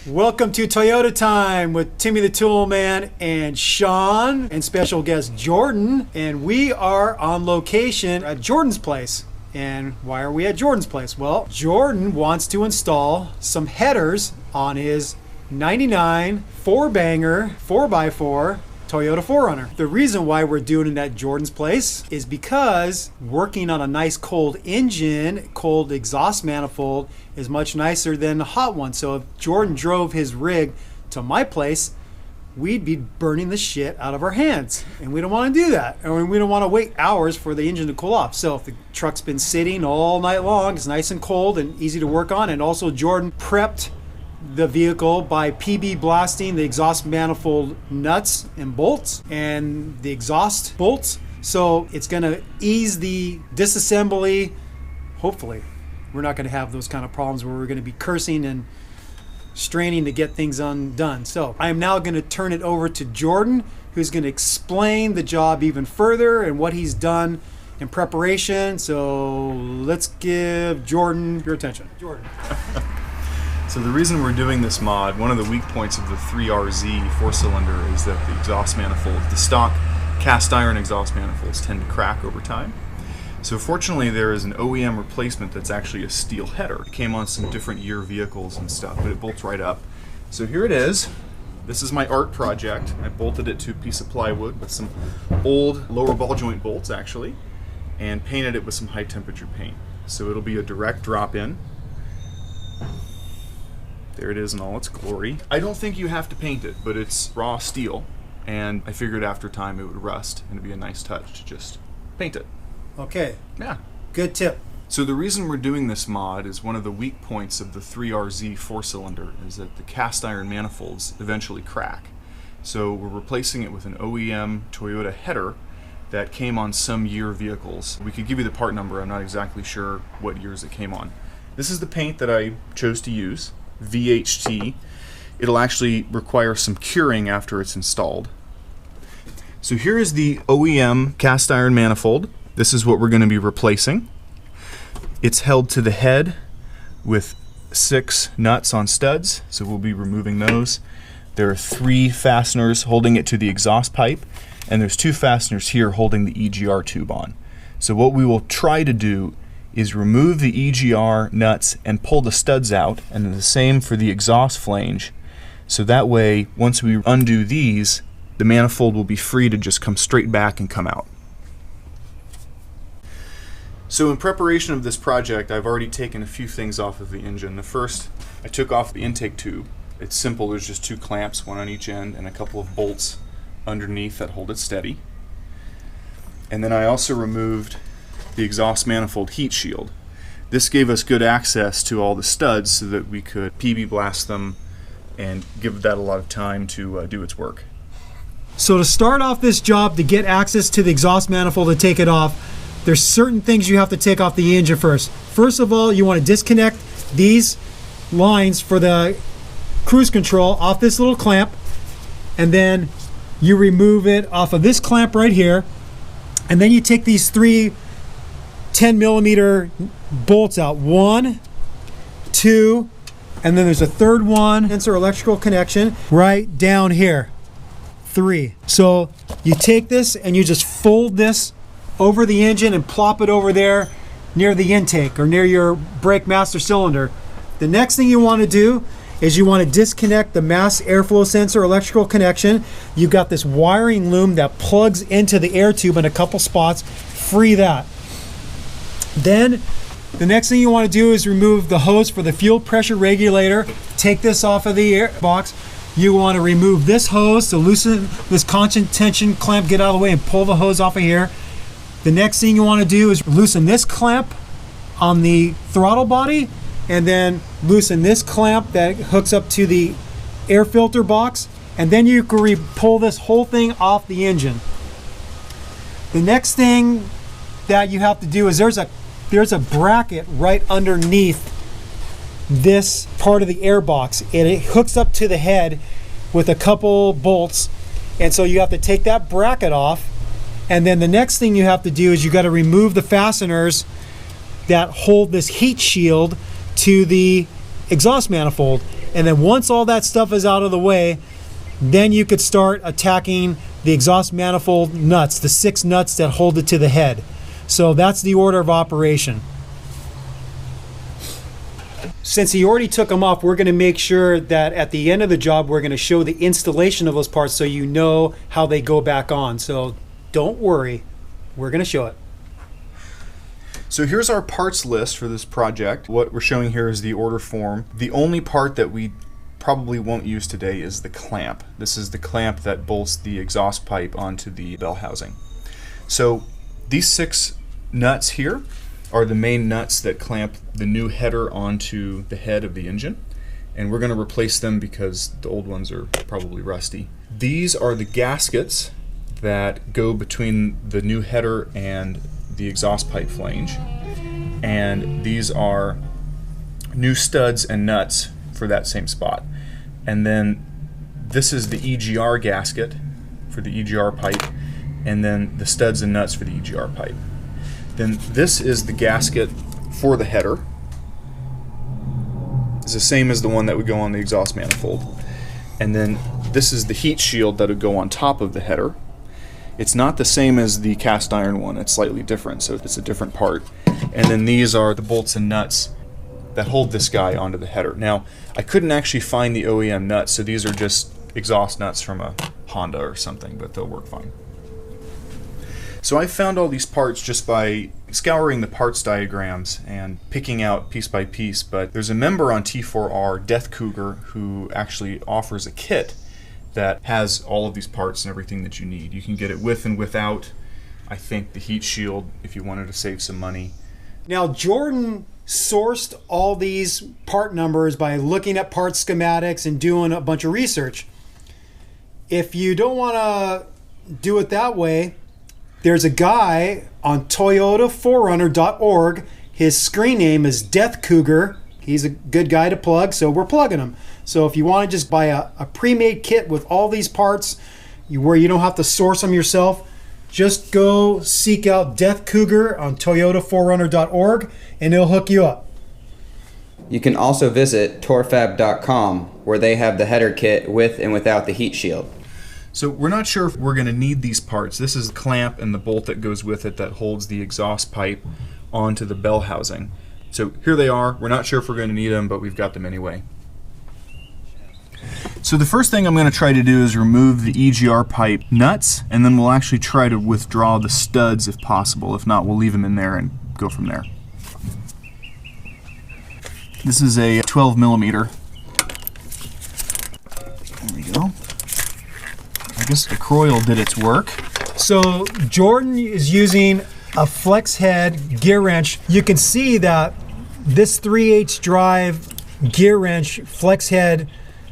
Welcome to Toyota Time with Timmy the Toolman and Sean and special guest Jordan. And we are on location at Jordan's place. And why are we at Jordan's place? Well, Jordan wants to install some headers on his 99 4-banger 4x4 Toyota 4Runner. The reason why we're doing it at Jordan's place is because working on a nice cold engine, cold exhaust manifold, is much nicer than a hot one. So if Jordan drove his rig to my place, we'd be burning the shit out of our hands. And we don't want to do that. And we don't want to wait hours for the engine to cool off. So if the truck's been sitting all night long, it's nice and cold and easy to work on. And also Jordan prepped the vehicle by PB blasting the exhaust manifold nuts and bolts and the exhaust bolts. So it's going to ease the disassembly. Hopefully we're not going to have those kind of problems where we're going to be cursing and straining to get things undone. So I am now going to turn it over to Jordan, who's going to explain the job even further and what he's done in preparation. So let's give Jordan your attention. Jordan. So the reason we're doing this mod, one of the weak points of the 3RZ 4-cylinder is that the exhaust manifold, the stock cast iron exhaust manifolds tend to crack over time. So fortunately there is an OEM replacement that's actually a steel header. It came on some different year vehicles and stuff, but it bolts right up. So here it is. This is my art project. I bolted it to a piece of plywood with some old lower ball joint bolts actually, and painted it with some high temperature paint. So it'll be a direct drop in. There it is in all its glory. I don't think you have to paint it, but it's raw steel, and I figured after time it would rust, and it'd be a nice touch to just paint it. Okay. Yeah. Good tip. So the reason we're doing this mod is one of the weak points of the 3RZ 4-cylinder is that the cast iron manifolds eventually crack. So we're replacing it with an OEM Toyota header that came on some year vehicles. We could give you the part number, I'm not exactly sure what years it came on. This is the paint that I chose to use. VHT. It'll actually require some curing after it's installed. So here is the OEM cast iron manifold. This is what we're going to be replacing. It's held to the head with 6 nuts on studs, so we'll be removing those. There are 3 fasteners holding it to the exhaust pipe, and there's 2 fasteners here holding the EGR tube on. So what we will try to do is remove the EGR nuts and pull the studs out, and the same for the exhaust flange. So that way, once we undo these, the manifold will be free to just come straight back and come out. So in preparation of this project, I've already taken a few things off of the engine. The first, I took off the intake tube. It's simple, there's just 2 clamps, one on each end, and a couple of bolts underneath that hold it steady. And then I also removed the exhaust manifold heat shield. This gave us good access to all the studs so that we could PB blast them and give that a lot of time to do its work. So to start off this job, to get access to the exhaust manifold and take it off, there's certain things you have to take off the engine first. First of all, you want to disconnect these lines for the cruise control off this little clamp, and then you remove it off of this clamp right here, and then you take these 3 10mm bolts out. 1, 2, and then there's a third one. Sensor electrical connection right down here. 3. So you take this and you just fold this over the engine and plop it over there near the intake or near your brake master cylinder. The next thing you want to do is you want to disconnect the mass airflow sensor electrical connection. You've got this wiring loom that plugs into the air tube in a couple spots. Free that. Then the next thing you want to do is remove the hose for the fuel pressure regulator. Take this off of the air box. You want to remove this hose to loosen this constant tension clamp, get out of the way and pull the hose off of here. The next thing you want to do is loosen this clamp on the throttle body, and then loosen this clamp that hooks up to the air filter box, and then you can pull this whole thing off the engine. The next thing that you have to do is there's a bracket right underneath this part of the air box, and it hooks up to the head with a couple bolts, and so you have to take that bracket off. And then the next thing you have to do is you got to remove the fasteners that hold this heat shield to the exhaust manifold. And then once all that stuff is out of the way, then you could start attacking the exhaust manifold nuts, the 6 nuts that hold it to the head. So that's the order of operation. Since he already took them off, we're going to make sure that at the end of the job, we're going to show the installation of those parts so you know how they go back on. So don't worry, we're going to show it. So here's our parts list for this project. What we're showing here is the order form. The only part that we probably won't use today is the clamp. This is the clamp that bolts the exhaust pipe onto the bell housing. So these 6 nuts here are the main nuts that clamp the new header onto the head of the engine, and we're going to replace them because the old ones are probably rusty. These are the gaskets that go between the new header and the exhaust pipe flange, and these are new studs and nuts for that same spot. And then this is the EGR gasket for the EGR pipe, and then the studs and nuts for the EGR pipe. Then this is the gasket for the header. It's the same as the one that would go on the exhaust manifold. And then this is the heat shield that would go on top of the header. It's not the same as the cast iron one, it's slightly different, so it's a different part. And then these are the bolts and nuts that hold this guy onto the header. Now, I couldn't actually find the OEM nuts, so these are just exhaust nuts from a Honda or something, but they'll work fine. So I found all these parts just by scouring the parts diagrams and picking out piece by piece, but there's a member on T4R, Death Cougar, who actually offers a kit that has all of these parts and everything that you need. You can get it with and without, I think, the heat shield if you wanted to save some money. Now, Jordan sourced all these part numbers by looking at part schematics and doing a bunch of research. If you don't want to do it that way, there's a guy on toyotaforerunner.org. His screen name is Death Cougar. He's a good guy to plug, so we're plugging him. So if you want to just buy a pre-made kit with all these parts where you don't have to source them yourself, just go seek out Death Cougar on toyotaforerunner.org and he'll hook you up. You can also visit torfab.com, where they have the header kit with and without the heat shield. So we're not sure if we're going to need these parts. This is the clamp and the bolt that goes with it that holds the exhaust pipe onto the bell housing. So here they are. We're not sure if we're going to need them, but we've got them anyway. So the first thing I'm going to try to do is remove the EGR pipe nuts, and then we'll actually try to withdraw the studs if possible. If not, we'll leave them in there and go from there. This is a 12 millimeter. There we go. I guess the Croyle did its work. So Jordan is using a flex head gear wrench. You can see that this 3/8 drive gear wrench flex head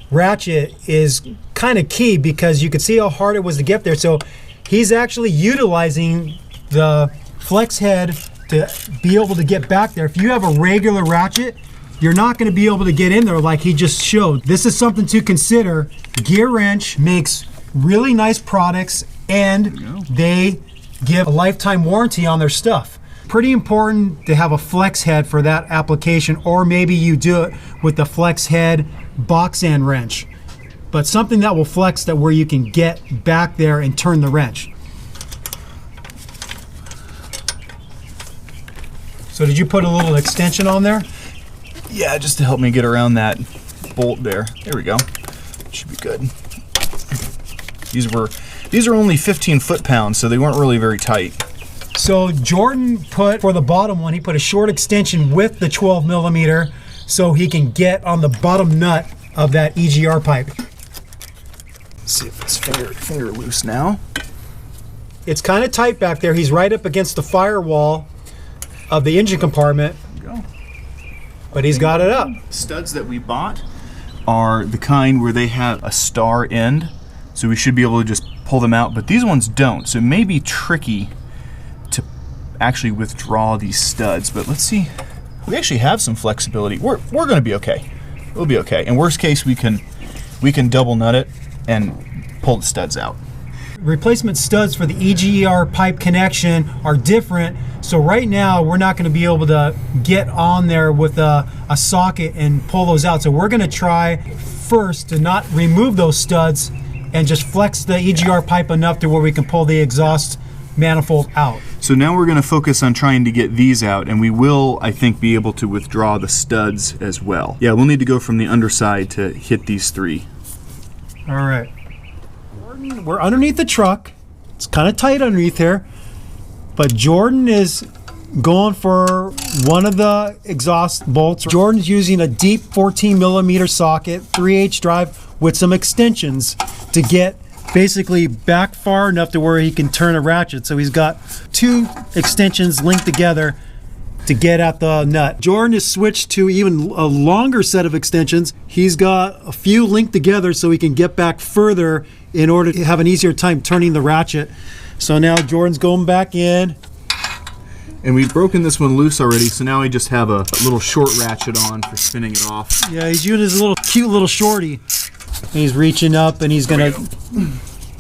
ratchet is kind of key because you can see how hard it was to get there. So he's actually utilizing the flex head to be able to get back there. If you have a regular ratchet, you're not going to be able to get in there like he just showed. This is something to consider. Gear wrench makes really nice products, and they give a lifetime warranty on their stuff. Pretty important to have a flex head for that application, or maybe you do it with the flex head box end wrench, but something that will flex that where you can get back there and turn the wrench. So did you put a little extension on there? Yeah, just to help me get around that bolt there. There we go. Should be good. These are only 15 foot-pounds, so they weren't really very tight. So Jordan put, for the bottom one, he put a short extension with the 12 millimeter so he can get on the bottom nut of that EGR pipe. Let's see if it's finger loose now. It's kind of tight back there. He's right up against the firewall of the engine compartment. There we go. But he's got it up. Studs that we bought are the kind where they have a star end, so we should be able to just pull them out, but these ones don't, so it may be tricky to actually withdraw these studs, but let's see. We actually have some flexibility. We're going to be okay. We'll be okay. In worst case, we can double nut it and pull the studs out. replacement studs for the EGR pipe connection are different. So right now we're not going to be able to get on there with a socket and pull those out. So we're going to try first to not remove those studs and just flex the EGR pipe enough to where we can pull the exhaust manifold out. So now we're going to focus on trying to get these out, and we will, I think, be able to withdraw the studs as well. Yeah, we'll need to go from the underside to hit these 3. All right. We're underneath the truck. It's kind of tight underneath here, but Jordan is going for one of the exhaust bolts. Jordan's using a deep 14 millimeter socket, 3/8 drive with some extensions to get basically back far enough to where he can turn a ratchet. So he's got 2 extensions linked together to get at the nut. Jordan has switched to even a longer set of extensions. He's got a few linked together so he can get back further in order to have an easier time turning the ratchet. So now Jordan's going back in. And we've broken this one loose already, so now we just have a little short ratchet on for spinning it off. Yeah, he's using his little cute little shorty. And he's reaching up and he's gonna...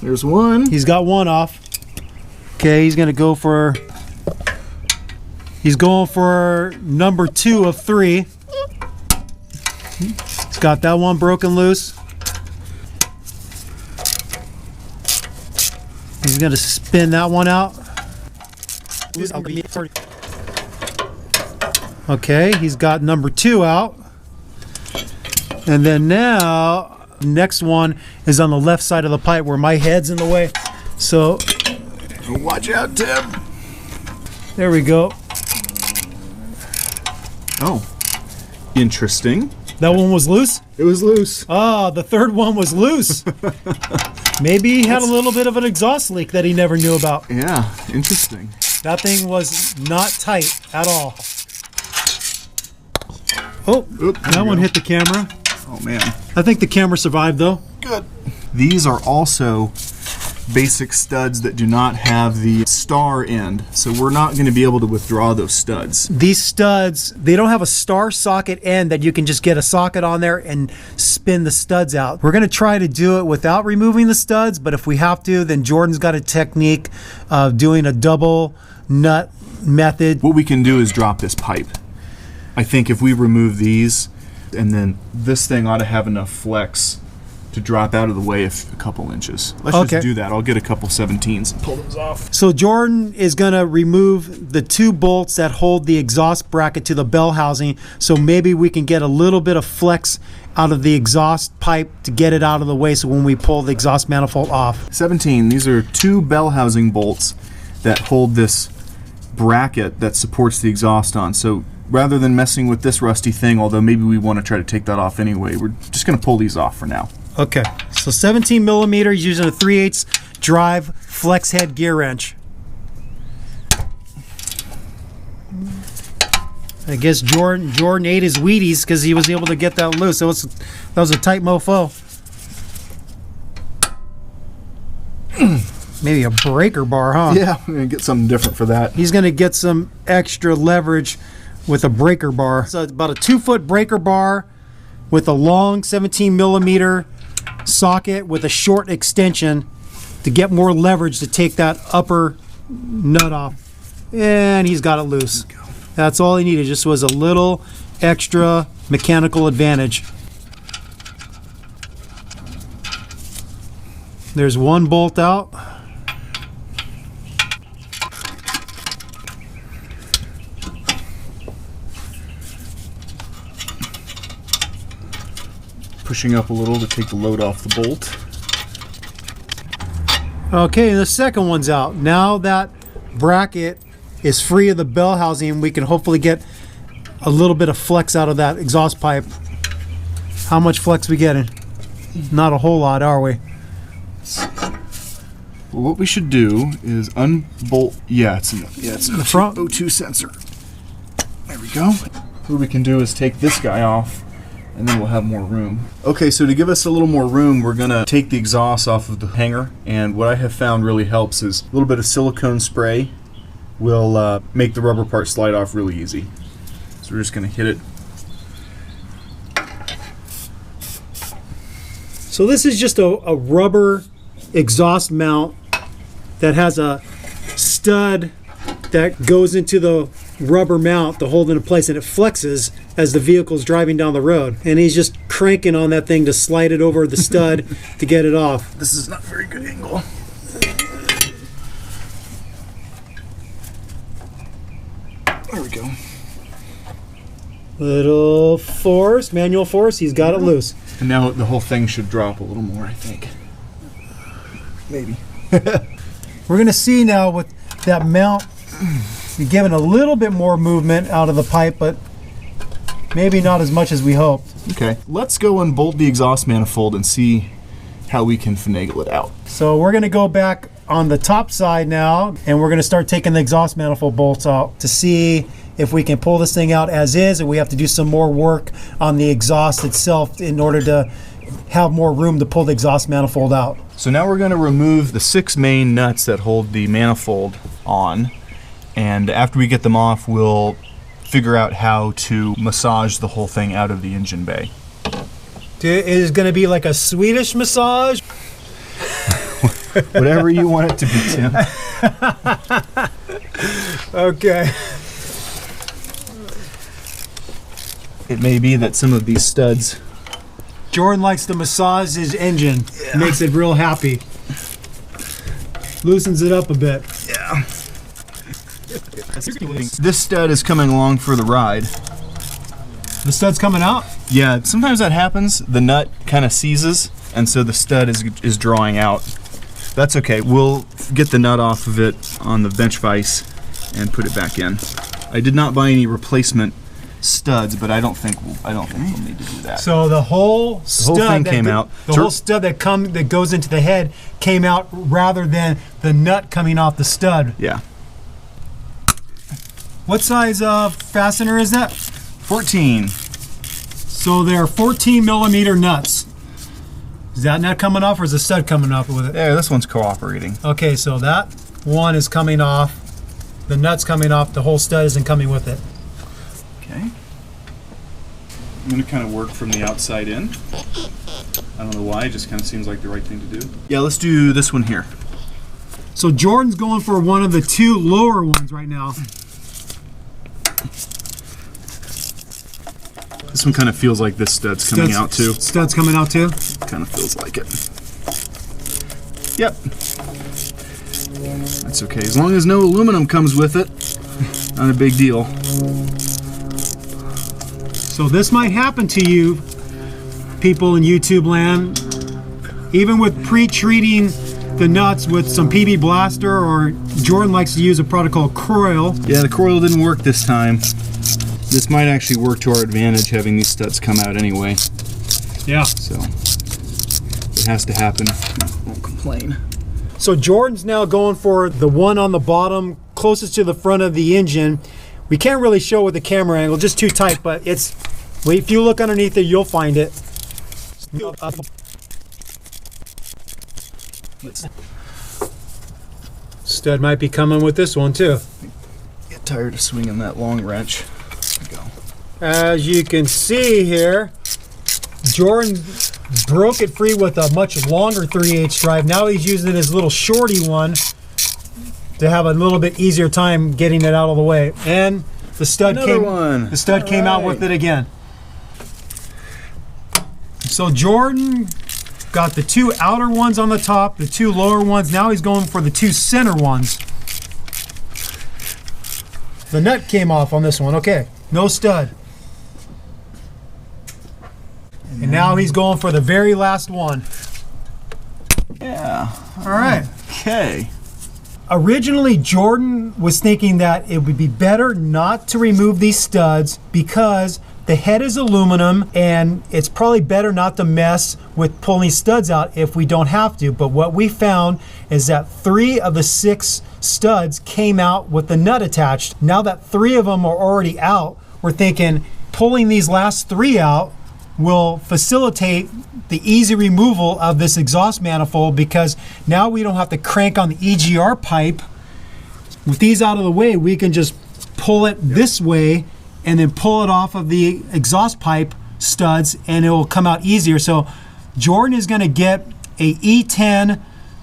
There's one. He's got one off. Okay, he's gonna go for... He's going for number 2 of 3. He's got that one broken loose. He's gonna spin that one out. Okay, he's got number 2 out. And then now, next one is on the left side of the pipe where my head's in the way. So, watch out, Tim. there we go. Oh, interesting. That one was loose? It was loose. Ah, the third one was loose. Maybe he had a little bit of an exhaust leak that he never knew about. Yeah, interesting. That thing was not tight at all. Oh, that one hit the camera. Oh man. I think the camera survived though. Good. These are also basic studs that do not have the star end, so we're not going to be able to withdraw those studs. These studs, they don't have a star socket end that you can just get a socket on there and spin the studs out. We're going to try to do it without removing the studs, but if we have to, then Jordan's got a technique of doing a double nut method. What we can do is drop this pipe. I think if we remove these, and then this thing ought to have enough flex to drop out of the way a couple inches. Let's just do that. I'll get a couple 17s and pull those off. So Jordan is going to remove the 2 bolts that hold the exhaust bracket to the bell housing, so maybe we can get a little bit of flex out of the exhaust pipe to get it out of the way so when we pull the exhaust manifold off. 17, these are 2 bell housing bolts that hold this bracket that supports the exhaust on. So rather than messing with this rusty thing, although maybe we want to try to take that off anyway, we're just going to pull these off for now. Okay, so 17 millimeters using a 3/8 drive flex head gear wrench. I guess Jordan ate his Wheaties because he was able to get that loose. That was a tight mofo. Maybe a breaker bar, huh? Yeah, we're going to get something different for that. He's going to get some extra leverage with a breaker bar. So it's about a 2-foot breaker bar with a long 17 millimeter socket with a short extension to get more leverage to take that upper nut off. And he's got it loose. That's all he needed, just was a little extra mechanical advantage. There's one bolt out. Pushing up a little to take the load off the bolt. Okay, the second one's out. Now that bracket is free of the bell housing, we can hopefully get a little bit of flex out of that exhaust pipe. How much flex we getting? Not a whole lot, are we? Well, what we should do is unbolt. Yeah, it's in the front O2 sensor. There we go. What we can do is take this guy off, and then we'll have more room. Okay, so to give us a little more room, we're gonna take the exhaust off of the hanger, and what I have found really helps is a little bit of silicone spray will make the rubber part slide off really easy. So we're just gonna hit it. So this is just a rubber exhaust mount that has a stud that goes into the rubber mount to hold it in place, and it flexes as the vehicle's driving down the road. And he's just cranking on that thing to slide it over the stud to get it off. This is not a very good angle. There we go. Little force, manual force, he's got it loose. And now the whole thing should drop a little more, I think. Maybe. We're gonna see now with that mount, you're giving a little bit more movement out of the pipe, but maybe not as much as we hoped. Okay, let's go unbolt the exhaust manifold and see how we can finagle it out. So we're gonna go back on the top side now, and we're gonna start taking the exhaust manifold bolts out to see if we can pull this thing out as is, or we have to do some more work on the exhaust itself in order to have more room to pull the exhaust manifold out. So now we're going to remove the 6 main nuts that hold the manifold on, and after we get them off, we'll figure out how to massage the whole thing out of the engine bay. It is going to be like a Swedish massage? Whatever you want it to be, Tim. Okay. It may be that some of these studs... Jordan likes to massage his engine. Yeah. Makes it real happy. Loosens it up a bit. Yeah. This stud is coming along for the ride. The stud's coming out? Yeah, sometimes that happens. The nut kind of seizes, and so the stud is drawing out. That's okay. We'll get the nut off of it on the bench vise and put it back in. I did not buy any replacement studs, but I don't think we'll need to do that. So the whole thing came out. The whole stud that goes into the head came out rather than the nut coming off the stud. Yeah. What size fastener is that? 14. So they're 14 millimeter nuts. Is that nut coming off, or is the stud coming off with it? There, this one's cooperating. Okay, so that one is coming off. The nut's coming off. The whole stud isn't coming with it. Okay. I'm going to kind of work from the outside in. I don't know why, it just kind of seems like the right thing to do. Yeah, let's do this one here. So Jordan's going for one of the 2 lower ones right now. This one kind of feels like this stud's coming out too. Stud's coming out too? Kind of feels like it. Yep. That's okay, as long as no aluminum comes with it, not a big deal. So this might happen to you, people in YouTube land, even with pre-treating the nuts with some PB Blaster, or Jordan likes to use a product called Croil. Yeah, the Croil didn't work this time. This might actually work to our advantage, having these studs come out anyway. Yeah. So it has to happen. I won't complain. So Jordan's now going for the one on the bottom, closest to the front of the engine. We can't really show with the camera angle, just too tight, but it's, well, if you look underneath it, you'll find it. Stud might be coming with this one too. Get tired of swinging that long wrench. There we go. As you can see here, Jordan broke it free with a much longer 3/8 drive. Now he's using his little shorty one to have a little bit easier time getting it out of the way. And the stud came out with it again. So Jordan got the 2 outer ones on the top, the 2 lower ones. Now he's going for the 2 center ones. The nut came off on this one. Okay, no stud. And now he's going for the very last one. Yeah. All right. Okay. Originally, Jordan was thinking that it would be better not to remove these studs because the head is aluminum and it's probably better not to mess with pulling studs out if we don't have to. But what we found is that 3 of the 6 studs came out with the nut attached. Now that 3 of them are already out, we're thinking pulling these last 3 out will facilitate the easy removal of this exhaust manifold, because now we don't have to crank on the EGR pipe. With these out of the way, we can just pull it this way and then pull it off of the exhaust pipe studs, and it will come out easier. So Jordan is going to get a E10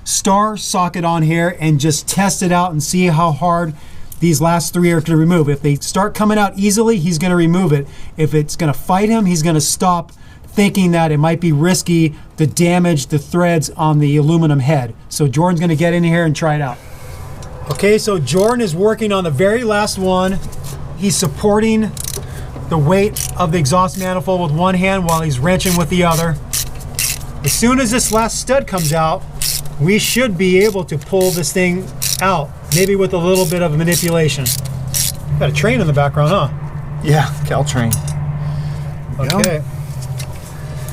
star socket on here and just test it out and see how hard these last 3 are to remove. If they start coming out easily, he's going to remove it. If it's going to fight him, he's going to stop, thinking that it might be risky to damage the threads on the aluminum head. So Jordan's going to get in here and try it out. Okay, so Jordan is working on the very last one. He's supporting the weight of the exhaust manifold with one hand while he's wrenching with the other. As soon as this last stud comes out, we should be able to pull this thing out, maybe with a little bit of manipulation. Got a train in the background, huh? Yeah, Caltrain. Okay.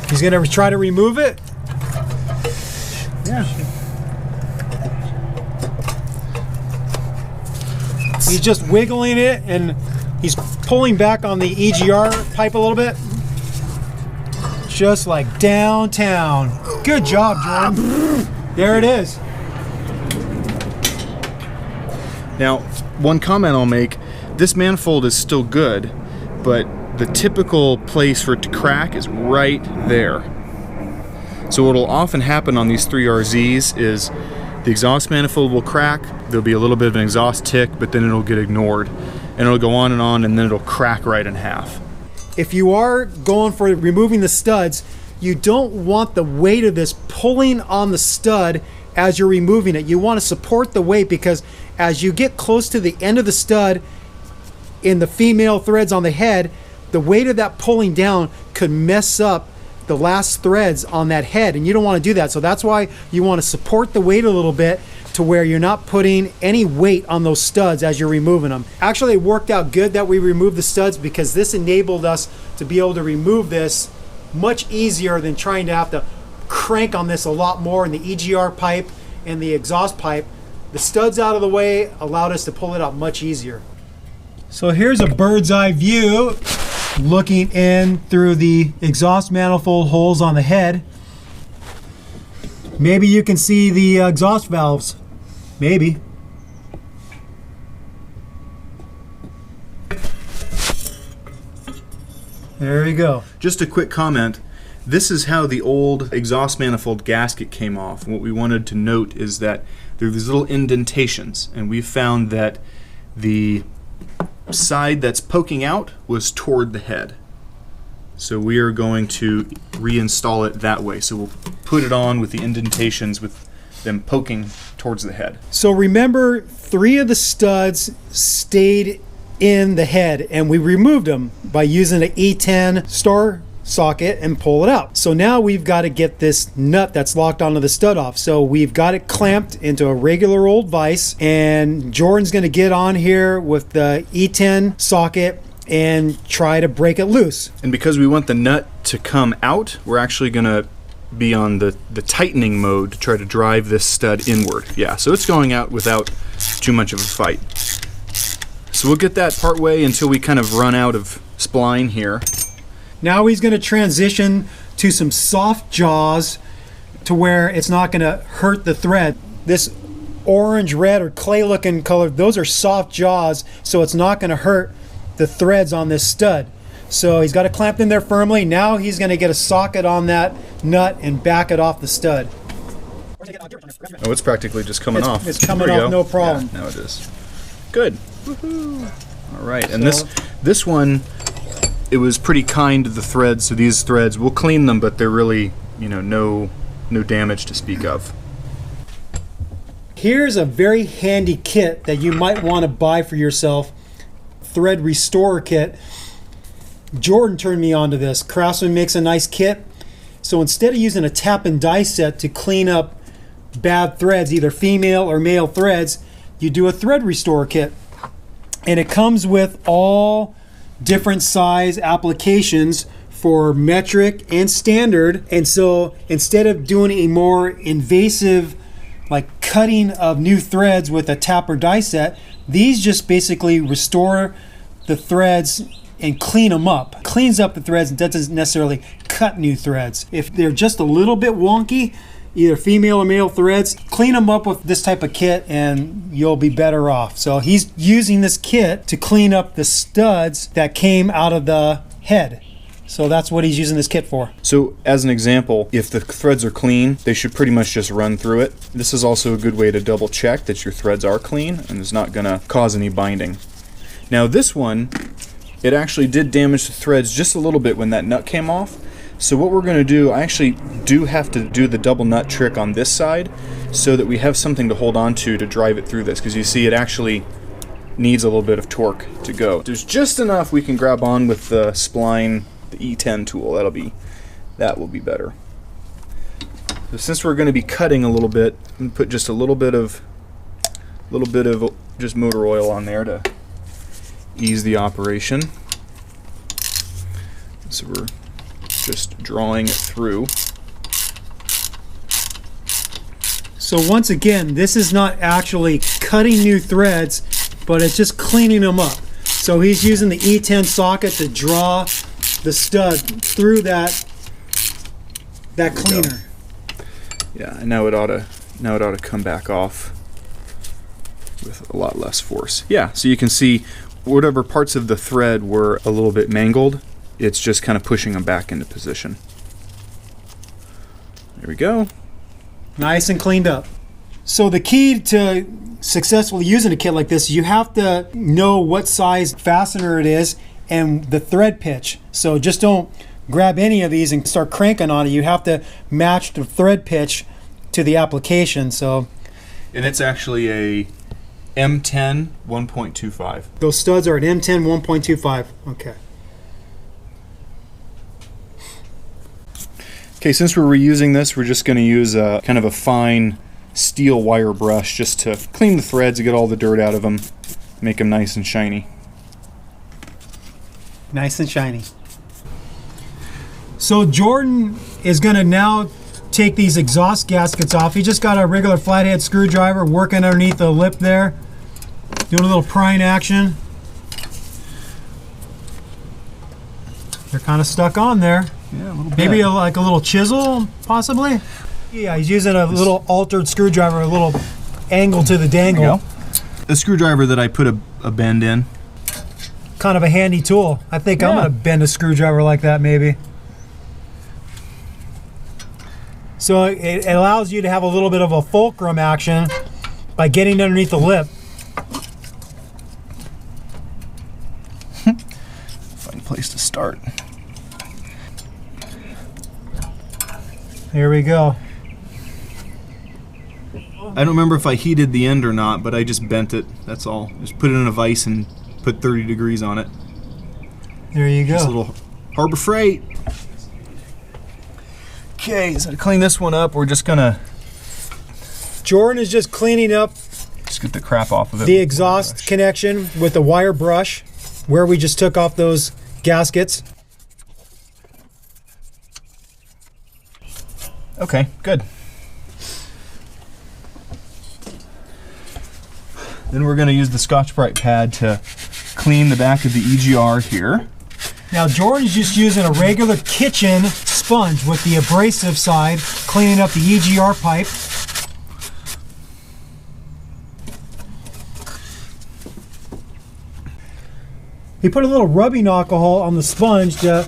He's gonna try to remove it. Yeah. He's just wiggling it and he's pulling back on the EGR pipe a little bit. Just like downtown. Good job, Jordan. There it is. Now, one comment I'll make, this manifold is still good, but the typical place for it to crack is right there. So what will often happen on these 3RZs is the exhaust manifold will crack, there'll be a little bit of an exhaust tick, but then it'll get ignored. And it'll go on, and then it'll crack right in half. If you are going for removing the studs, you don't want the weight of this pulling on the stud as you're removing it. You want to support the weight, because as you get close to the end of the stud in the female threads on the head, the weight of that pulling down could mess up the last threads on that head, and you don't want to do that. So that's why you want to support the weight a little bit to where you're not putting any weight on those studs as you're removing them. Actually, it worked out good that we removed the studs, because this enabled us to be able to remove this much easier than trying to have to crank on this a lot more in the EGR pipe and the exhaust pipe. The studs out of the way allowed us to pull it out much easier. So here's a bird's eye view looking in through the exhaust manifold holes on the head. Maybe you can see the exhaust valves. Maybe. There you go. Just a quick comment. This is how the old exhaust manifold gasket came off. And what we wanted to note is that there are these little indentations, and we found that the side that's poking out was toward the head. So we are going to reinstall it that way. So we'll put it on with the indentations with them poking towards the head. So remember, 3 of the studs stayed in the head, and we removed them by using an E10 star socket and pull it out. So now we've got to get this nut that's locked onto the stud off. So we've got it clamped into a regular old vise, and Jordan's going to get on here with the E10 socket and try to break it loose. And because we want the nut to come out, we're actually going to be on the tightening mode to try to drive this stud inward. Yeah, so it's going out without too much of a fight. So we'll get that part way until we kind of run out of spline here. Now he's going to transition to some soft jaws to where it's not going to hurt the thread. This orange, red, or clay looking color, those are soft jaws, so it's not going to hurt the threads on this stud. So he's got it clamped in there firmly. Now he's going to get a socket on that nut and back it off the stud. Oh, it's practically just coming off. It's coming off, no problem. Yeah, now it is. Good. Woohoo. All right, and this one, it was pretty kind to the threads. So these threads, we'll clean them, but they're really, no damage to speak of. Here's a very handy kit that you might want to buy for yourself. Thread Restorer Kit. Jordan turned me on to this. Craftsman makes a nice kit. So instead of using a tap and die set to clean up bad threads, either female or male threads, you do a thread restorer kit. And it comes with all different size applications for metric and standard. And so instead of doing a more invasive like cutting of new threads with a tap or die set, these just basically restore the threads and clean them up. Cleans up the threads and doesn't necessarily cut new threads. If they're just a little bit wonky, either female or male threads, clean them up with this type of kit and you'll be better off. So he's using this kit to clean up the studs that came out of the head. So that's what he's using this kit for. So as an example, if the threads are clean, they should pretty much just run through it. This is also a good way to double check that your threads are clean and is not going to cause any binding. Now this one, it actually did damage the threads just a little bit when that nut came off. So what we're going to do, I actually do have to do the double nut trick on this side so that we have something to hold on to drive it through this, because you see it actually needs a little bit of torque to go. There's just enough we can grab on with the spline, the E10 tool. That will be better. So since we're going to be cutting a little bit, I'm going to put just a little bit of just motor oil on there to ease the operation. So we're just drawing it through. So once again, this is not actually cutting new threads, but it's just cleaning them up. So he's using the E10 socket to draw the stud through that cleaner. Yeah, and now it ought to come back off with a lot less force. Yeah, so you can see whatever parts of the thread were a little bit mangled, it's just kind of pushing them back into position. There we go. Nice and cleaned up. So the key to successfully using a kit like this, you have to know what size fastener it is and the thread pitch. So just don't grab any of these and start cranking on it. You have to match the thread pitch to the application. So, and it's actually a M10 1.25. Those studs are at M10 1.25. Okay. Okay, since we're reusing this, we're just going to use a kind of a fine steel wire brush just to clean the threads and get all the dirt out of them, make them nice and shiny. Nice and shiny. So Jordan is going to now take these exhaust gaskets off. He just got a regular flathead screwdriver working underneath the lip there, doing a little prying action. They're kind of stuck on there. Yeah, a little bit. Maybe like a little chisel, possibly? Yeah, he's using a little altered screwdriver, a little angle to the dangle. There you go. The screwdriver that I put a bend in. Kind of a handy tool. I think I'm going to bend a screwdriver like that, maybe. So it allows you to have a little bit of a fulcrum action by getting underneath the lip. Find a place to start. Here we go. I don't remember if I heated the end or not, but I just bent it. That's all. Just put it in a vise and put 30 degrees on it. There you go. Just a little Harbor Freight. Okay, so to clean this one up, we're just gonna. Jordan is just cleaning up Just get the crap off of it. the exhaust connection with the wire brush where we just took off those gaskets. Okay, good. Then we're going to use the Scotch-Brite pad to clean the back of the EGR here. Now Jordan's just using a regular kitchen sponge with the abrasive side, cleaning up the EGR pipe. He put a little rubbing alcohol on the sponge to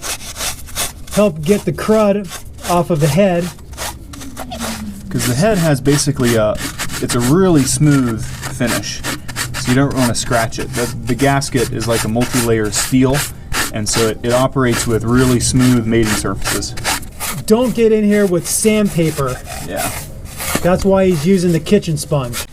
help get the crud off of the head. Because the head has basically it's a really smooth finish, so you don't want to scratch it. The gasket is like a multi-layer steel, and so it operates with really smooth mating surfaces. Don't get in here with sandpaper. Yeah. That's why he's using the kitchen sponge.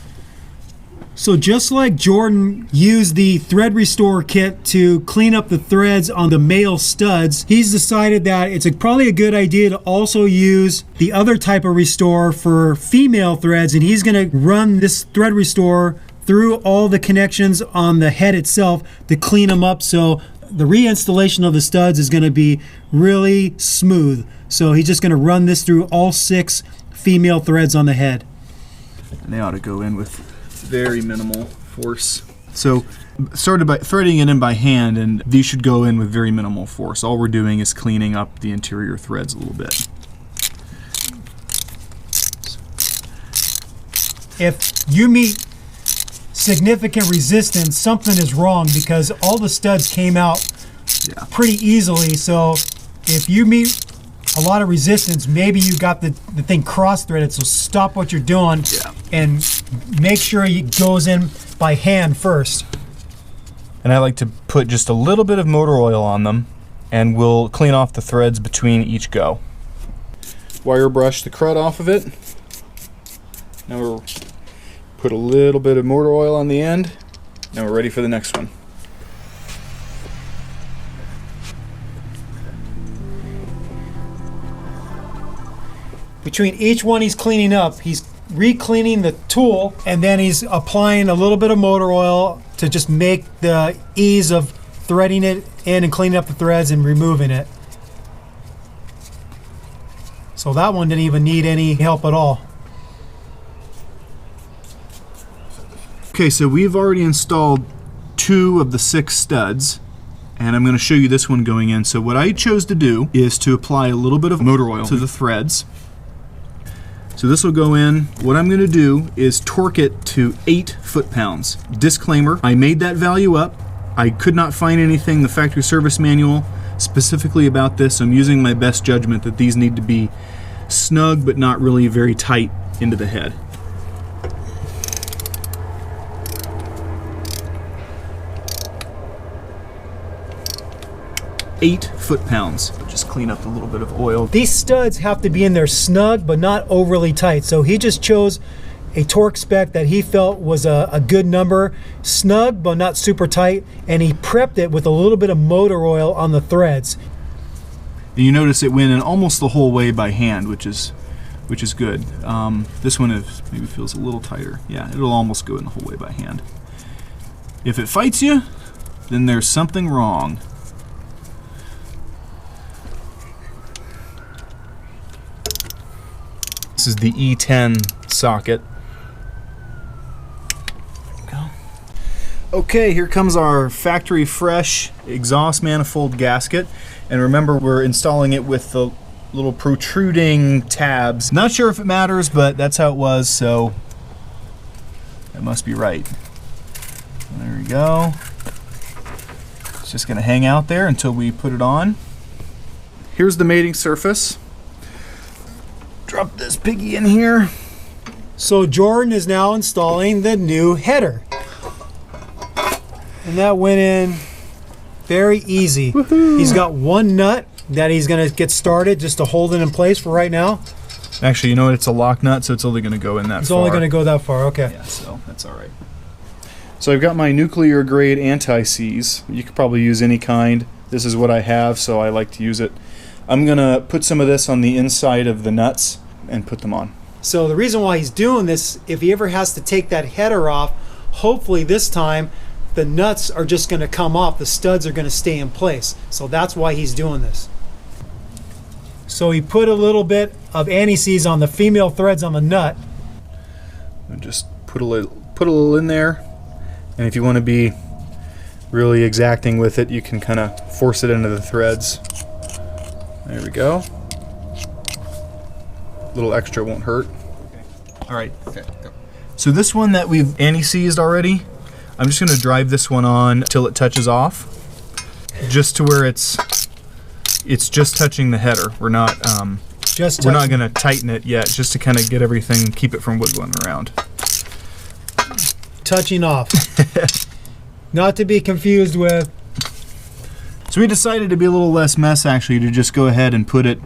So just like Jordan used the thread restore kit to clean up the threads on the male studs, he's decided that it's probably a good idea to also use the other type of restore for female threads, and he's going to run this thread restore through all the connections on the head itself to clean them up, so the reinstallation of the studs is going to be really smooth. So he's just going to run this through all 6 female threads on the head. And they ought to go in with very minimal force. So started by threading it in by hand, and these should go in with very minimal force. All we're doing is cleaning up the interior threads a little bit. If you meet significant resistance, something is wrong, because all the studs came out pretty easily. So if you meet a lot of resistance, maybe you got the thing cross-threaded, so stop what you're doing and make sure it goes in by hand first. And I like to put just a little bit of motor oil on them, and we'll clean off the threads between each go. Wire brush the crud off of it. Now we'll put a little bit of motor oil on the end. Now we're ready for the next one. Between each one he's cleaning up, he's re-cleaning the tool, and then he's applying a little bit of motor oil to just make the ease of threading it in and cleaning up the threads and removing it. So that one didn't even need any help at all. Okay, so we've already installed 2 of the 6 studs, and I'm going to show you this one going in. So what I chose to do is to apply a little bit of motor oil to the threads. So this will go in. What I'm going to do is torque it to 8 foot-pounds. Disclaimer, I made that value up. I could not find anything in the factory service manual specifically about this, so I'm using my best judgment that these need to be snug but not really very tight into the head. Eight foot-pounds. Just clean up a little bit of oil. These studs have to be in there snug but not overly tight, so he just chose a torque spec that he felt was a good number, snug but not super tight, and he prepped it with a little bit of motor oil on the threads. And you notice it went in almost the whole way by hand, which is good. This one maybe feels a little tighter. Yeah, it'll almost go in the whole way by hand. If it fights you, then there's something wrong. This is the E10 socket. Okay, here comes our factory fresh exhaust manifold gasket. And remember, we're installing it with the little protruding tabs. Not sure if it matters, but that's how it was, so that must be right. There we go. It's just gonna hang out there until we put it on. Here's the mating surface. Drop this piggy in here. So Jordan is now installing the new header. And that went in very easy. Woohoo. He's got one nut that he's gonna get started just to hold it in place for right now. Actually, you know what? It's a lock nut, so it's only gonna go in that far. It's only gonna go that far, okay. Yeah, so that's all right. So I've got my nuclear grade anti-seize. You could probably use any kind. This is what I have, so I like to use it. I'm gonna put some of this on the inside of the nuts and put them on. So the reason why he's doing this, if he ever has to take that header off, hopefully this time the nuts are just going to come off, the studs are going to stay in place. So that's why he's doing this. So he put a little bit of anti-seize on the female threads on the nut. And just put a little in there, and if you want to be really exacting with it, you can kind of force it into the threads. There we go. A little extra won't hurt. Okay. All right. Okay, go. So this one that we've anti-seized already, I'm just going to drive this one on till it touches off, just to where it's just touching the header. We're not we're not going to tighten it yet, just to kind of get everything, keep it from wiggling around. Touching off. Not to be confused with. So we decided to be a little less mess, actually, to just go ahead and put it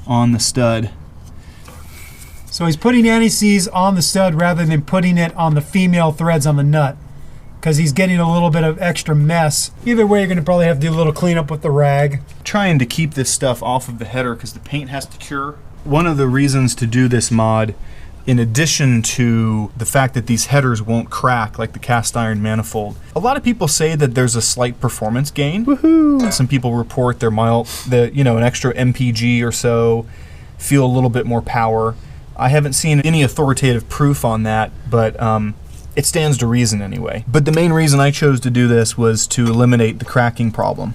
on the stud. So he's putting anti-seize on the stud rather than putting it on the female threads on the nut, because he's getting a little bit of extra mess. Either way, you're going to probably have to do a little cleanup with the rag. Trying to keep this stuff off of the header because the paint has to cure. One of the reasons to do this mod, in addition to the fact that these headers won't crack like the cast iron manifold, a lot of people say that there's a slight performance gain. Woohoo! Some people report an extra MPG or so, feel a little bit more power. I haven't seen any authoritative proof on that, but it stands to reason anyway. But the main reason I chose to do this was to eliminate the cracking problem.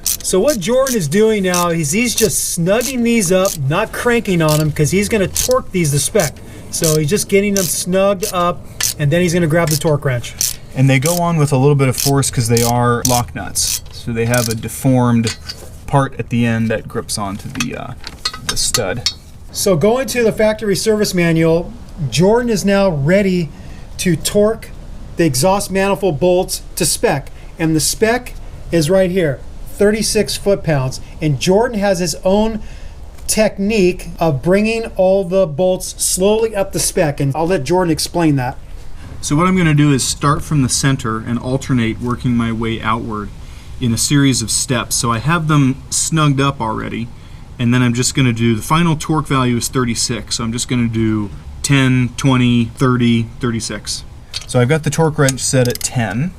So what Jordan is doing now is he's just snugging these up, not cranking on them, because he's going to torque these to spec. So he's just getting them snugged up, and then he's going to grab the torque wrench. And they go on with a little bit of force because they are lock nuts. So they have a deformed part at the end that grips onto the stud. So going to the factory service manual, Jordan is now ready to torque the exhaust manifold bolts to spec. And the spec is right here, 36 foot-pounds. And Jordan has his own technique of bringing all the bolts slowly up the spec. And I'll let Jordan explain that. So what I'm going to do is start from the center and alternate working my way outward in a series of steps. So I have them snugged up already, and then I'm just going to do, the final torque value is 36, so I'm just going to do 10, 20, 30, 36. So I've got the torque wrench set at 10.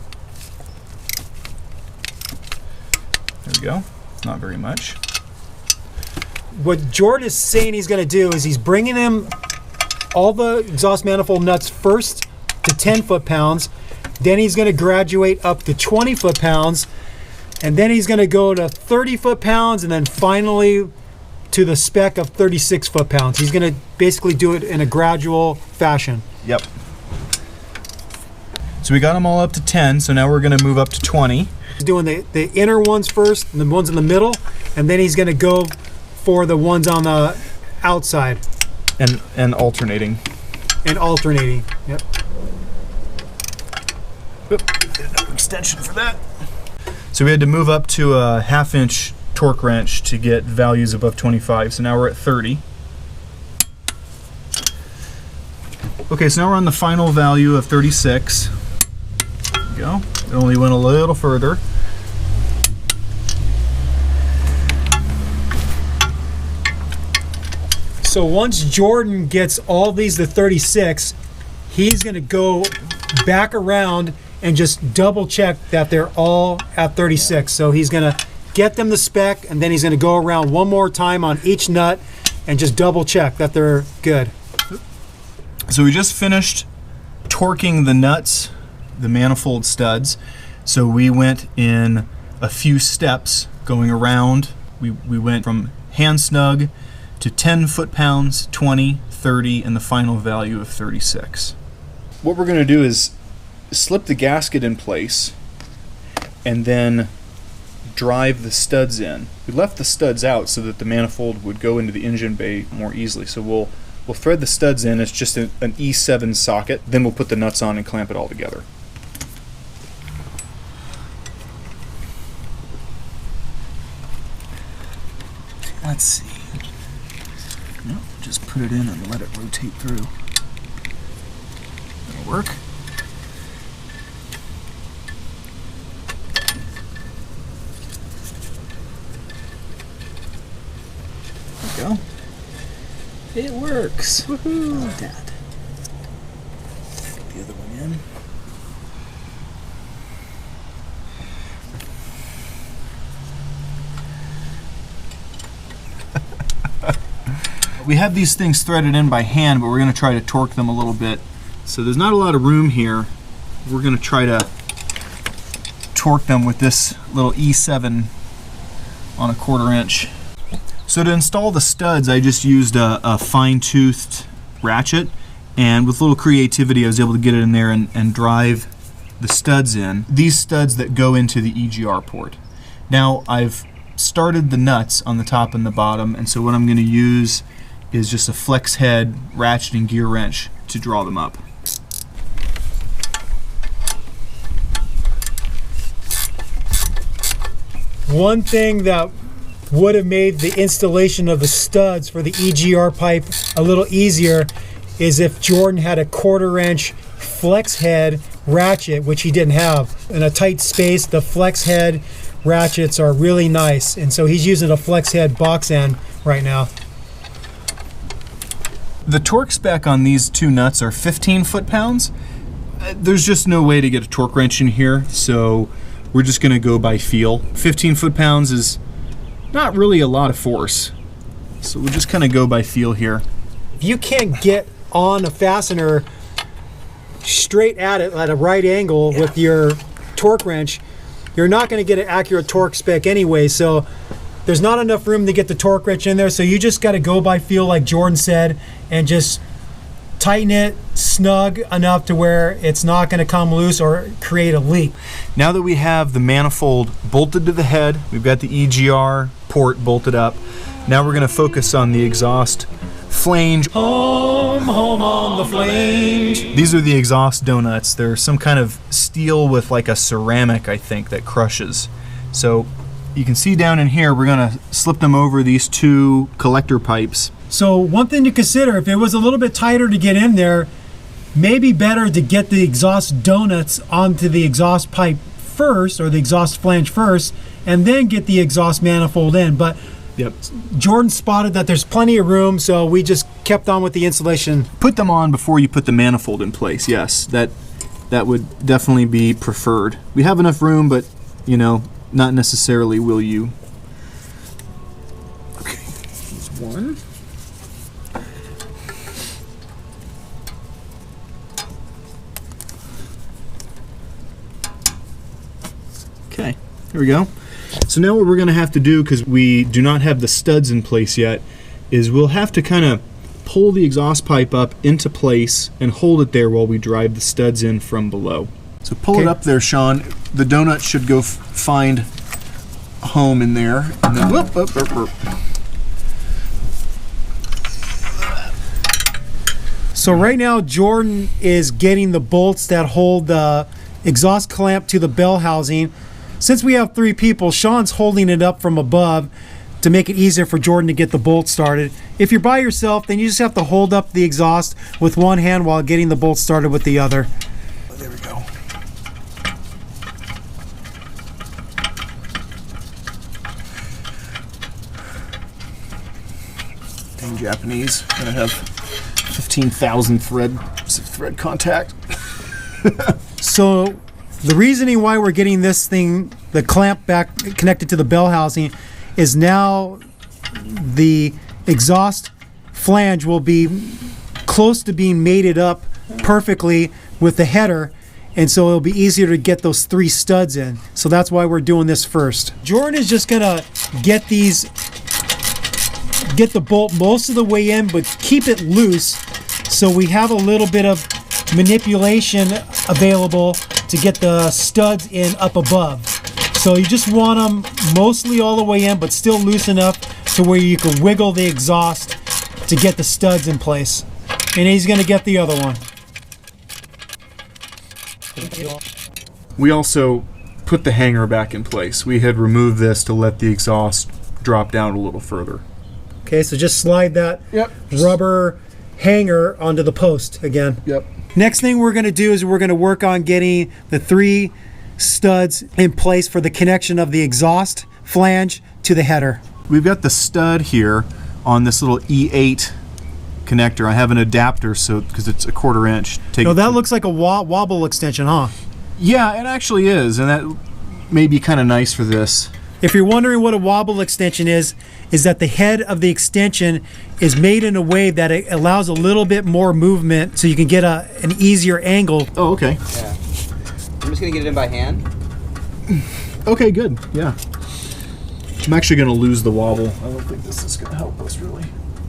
There we go, not very much. What Jordan is saying he's going to do is he's bringing them all the exhaust manifold nuts first to 10 foot-pounds, then he's going to graduate up to 20 foot-pounds, and then he's going to go to 30 foot-pounds, and then finally to the spec of 36 foot-pounds. He's going to basically do it in a gradual fashion. Yep. So we got them all up to 10, so now we're going to move up to 20. He's doing the inner ones first, and the ones in the middle, and then he's going to go for the ones on the outside. And alternating. And alternating, yep. Oop, get another extension for that. So we had to move up to a 1/2 inch torque wrench to get values above 25, so now we're at 30. Okay, so now we're on the final value of 36. There we go. It only went a little further. So once Jordan gets all these to 36, he's going to go back around and just double check that they're all at 36. So he's going to get them the spec, and then he's going to go around one more time on each nut and just double check that they're good. So we just finished torquing the nuts, the manifold studs. So we went in a few steps going around. We went from hand snug to 10 foot-pounds, 20, 30, and the final value of 36. What we're going to do is slip the gasket in place and then drive the studs in. We left the studs out so that the manifold would go into the engine bay more easily. So we'll thread the studs in. It's just an E7 socket. Then we'll put the nuts on and clamp it all together. Let's see. No, just put it in and let it rotate through. That'll work. There we go. It works. Woohoo! Like that. Get the other one in. We have these things threaded in by hand, but we're going to try to torque them a little bit. So there's not a lot of room here. We're going to try to torque them with this little E7 on a 1/4 inch. So to install the studs, I just used a fine-toothed ratchet, and with a little creativity I was able to get it in there and drive the studs in. These studs that go into the EGR port. Now I've started the nuts on the top and the bottom, and so what I'm going to use is just a flex head ratchet and gear wrench to draw them up. One thing that would have made the installation of the studs for the EGR pipe a little easier is if Jordan had a 1/4 inch flex head ratchet, which he didn't have. In a tight space, the flex head ratchets are really nice, and so he's using a flex head box end right now. The torque spec on these two nuts are 15 foot-pounds. There's just no way to get a torque wrench in here, so we're just going to go by feel. 15 foot-pounds is not really a lot of force, so we'll just kind of go by feel here. If you can't get on a fastener straight at it at a right angle with your torque wrench, you're not going to get an accurate torque spec anyway, so there's not enough room to get the torque wrench in there, so you just got to go by feel like Jordan said and just tighten it snug enough to where it's not going to come loose or create a leak. Now that we have the manifold bolted to the head, we've got the EGR port bolted up. Now we're going to focus on the exhaust flange. Home on the flange. These are the exhaust donuts. They're some kind of steel with like a ceramic, I think, that crushes. So you can see down in here, we're going to slip them over these two collector pipes. So one thing to consider, if it was a little bit tighter to get in there, maybe better to get the exhaust donuts onto the exhaust pipe first, or the exhaust flange first, and then get the exhaust manifold in. But yep, Jordan spotted that there's plenty of room, so we just kept on with the insulation. Put them on before you put the manifold in place. Yes, that would definitely be preferred. We have enough room, but you know, not necessarily will you. Okay, here's one. Okay, here we go. So now what we're going to have to do, because we do not have the studs in place yet, is we'll have to kind of pull the exhaust pipe up into place and hold it there while we drive the studs in from below. So pull it up there, Sean. The donut should go find a home in there. And then whoop, whoop, whoop, whoop. So right now Jordan is getting the bolts that hold the exhaust clamp to the bell housing. Since we have 3 people, Sean's holding it up from above to make it easier for Jordan to get the bolt started. If you're by yourself, then you just have to hold up the exhaust with one hand while getting the bolt started with the other. There we go. Dang Japanese, gonna have 15,000 thread contact. So the reasoning why we're getting this thing, the clamp back connected to the bell housing, is now the exhaust flange will be close to being mated up perfectly with the header, and so it'll be easier to get those 3 studs in. So that's why we're doing this first. Jordan is just gonna get the bolt most of the way in, but keep it loose so we have a little bit of manipulation available to get the studs in up above. So you just want them mostly all the way in, but still loose enough to where you can wiggle the exhaust to get the studs in place. And he's going to get the other one. We also put the hanger back in place. We had removed this to let the exhaust drop down a little further. Okay, so just slide that rubber hanger onto the post again. Yep. Next thing we're going to do is we're going to work on getting the 3 studs in place for the connection of the exhaust flange to the header. We've got the stud here on this little E8 connector. I have an adapter, so because it's a 1/4 inch. No, that looks like a wobble extension, huh? Yeah, it actually is, and that may be kind of nice for this. If you're wondering what a wobble extension is that the head of the extension is made in a way that it allows a little bit more movement so you can get an easier angle. Oh, okay. Yeah. I'm just gonna get it in by hand. Okay, good. Yeah. I'm actually gonna lose the wobble. I don't think this is gonna help us really.